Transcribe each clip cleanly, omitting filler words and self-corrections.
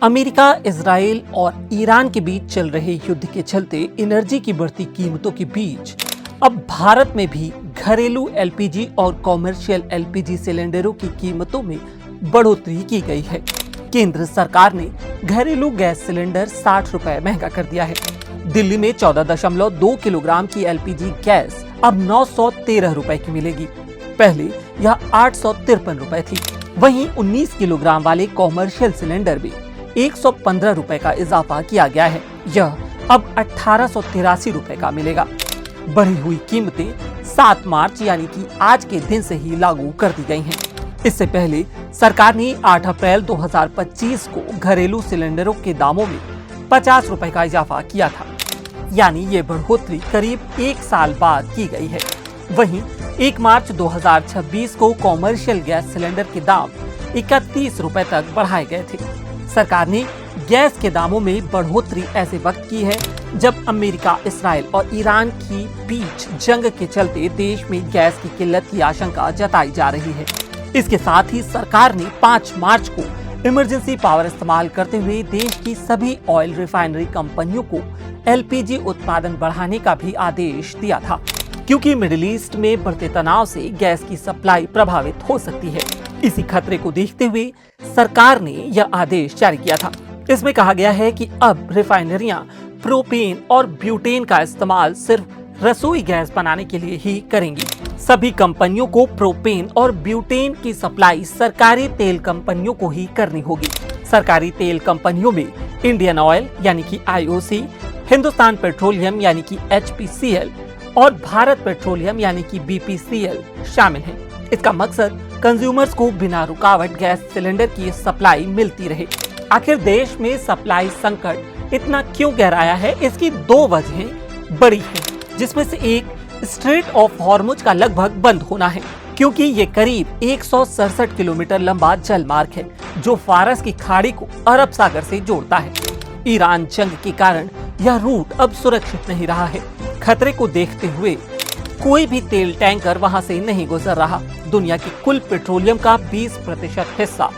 America, Israel और Iran के बीच चल रहे युद्ध के चलते एनर्जी की बढ़ती कीमतों के बीच अब भारत में भी घरेलू एलपीजी और कॉमर्शियल एलपीजी सिलेंडरों की कीमतों में बढ़ोतरी की गई है। केंद्र सरकार ने घरेलू गैस सिलेंडर 60 रुपए महंगा कर दिया है। दिल्ली में 14.2 किलोग्राम की एलपीजी गैस अब 913 रुपए की मिलेगी। पहले यह 853 रुपए थी। वहीं 19 किलोग्राम वाले कॉमर्शियल सिलेंडर में 115 रुपए का इजाफा किया गया है। यह अब 1883 रुपए का मिलेगा। बढ़ी हुई कीमतें 7 मार्च यानी कि आज के दिन से ही लागू कर दी गई हैं। इससे पहले सरकार ने 8 अप्रैल 2025 को घरेलू सिलेंडरों के दामों में 50 रुपए का इजाफा किया था, यानी ये बढ़ोतरी करीब 1 साल बाद की गई है। वहीं 1 मार्च 2026 को कॉमर्शियल गैस सिलेंडर के दाम 31 रुपए तक बढ़ाए गए थे। सरकार ने गैस के दामों में बढ़ोतरी ऐसे वक्त की है जब अमेरिका, इस्राइल और ईरान की बीच जंग के चलते देश में गैस की किल्लत की आशंका जताई जा रही है। इसके साथ ही सरकार ने 5 मार्च को इमरजेंसी पावर इस्तेमाल करते हुए देश की सभी ऑयल रिफाइनरी कंपनियों को एलपीजी उत्पादन बढ़ाने का भी आदेश दिया था, क्योंकि मिडिल ईस्ट में बढ़ते तनाव से गैस की सप्लाई प्रभावित हो सकती है। इसी खतरे को देखते हुए सरकार ने यह आदेश जारी किया था। इसमें कहा गया है कि अब रिफाइनरियां प्रोपेन और ब्यूटेन का इस्तेमाल सिर्फ रसोई गैस बनाने के लिए ही करेंगी। सभी कंपनियों को प्रोपेन और ब्यूटेन की सप्लाई सरकारी तेल कंपनियों को ही करनी होगी। सरकारी तेल कंपनियों में इंडियन ऑयल यानी कि आईओसी, हिंदुस्तान पेट्रोलियम यानी कि एचपीसीएल और भारत पेट्रोलियम यानी कि बीपीसीएल शामिल हैं। इसका मकसद कंज्यूमर्स को बिना रुकावट गैस सिलेंडर की सप्लाई मिलती रहे। आखिर देश में सप्लाई संकट इतना क्यों गहराया है? इसकी 2 वजहें बड़ी हैं, जिसमें से एक स्ट्रेट ऑफ हॉर्मुज का लगभग बंद होना है, क्योंकि ये करीब 167 किलोमीटर लंबा जल मार्ग है जो फारस की खाड़ी को अरब सागर से जोड़ता है। ईरान जंग के कारण यह रूट अब सुरक्षित नहीं रहा है। खतरे को देखते हुए कोई भी तेल टैंकर वहां से नहीं गुजर रहा। दुनिया की कुल पेट्रोलियम का 20% हिस्सा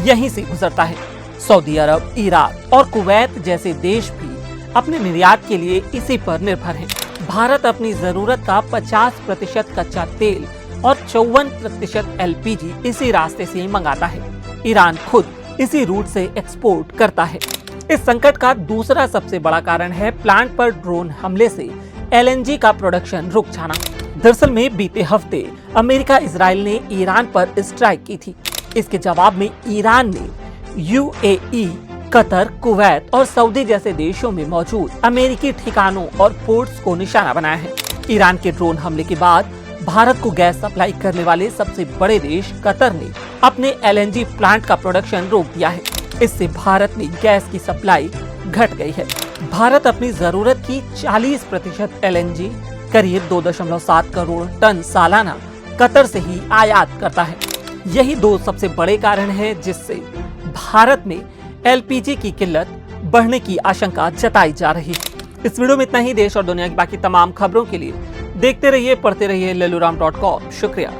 यहीं से गुजरता है। सऊदी अरब, इराक और कुवैत जैसे देश भी अपने निर्यात के लिए इसी पर निर्भर हैं। भारत अपनी जरूरत का 50% कच्चा तेल और 54% एलपीजी इसी रास्ते से मंगाता है। ईरान खुद इसी रूट से एक्सपोर्ट करता है। इस संकट का दूसरा सबसे बड़ा कारण है प्लांट पर ड्रोन हमले से एलएनजी का प्रोडक्शन रुक जाना। दरअसल में बीते हफ्ते अमेरिका, इजराइल ने ईरान पर स्ट्राइक की थी। इसके जवाब में ईरान ने यूएई, कतर, कुवैत और सऊदी जैसे देशों में मौजूद अमेरिकी ठिकानों और पोर्ट्स को निशाना बनाया है। ईरान के ड्रोन हमले के बाद भारत को गैस सप्लाई करने वाले सबसे बड़े देश कतर ने अपने एलएनजी प्लांट का प्रोडक्शन रोक दिया है। इससे भारत में गैस की सप्लाई घट गई है। भारत अपनी जरूरत की 40% एलएनजी करीब 2.7 करोड़ टन सालाना कतर से ही आयात करता है। यही 2 सबसे बड़े कारण हैं जिससे भारत में एलपीजी की किल्लत बढ़ने की आशंका जताई जा रही है। इस वीडियो में इतना ही। देश और दुनिया की बाकी तमाम खबरों के लिए देखते रहिए, पढ़ते रहिए lelluram.com। शुक्रिया।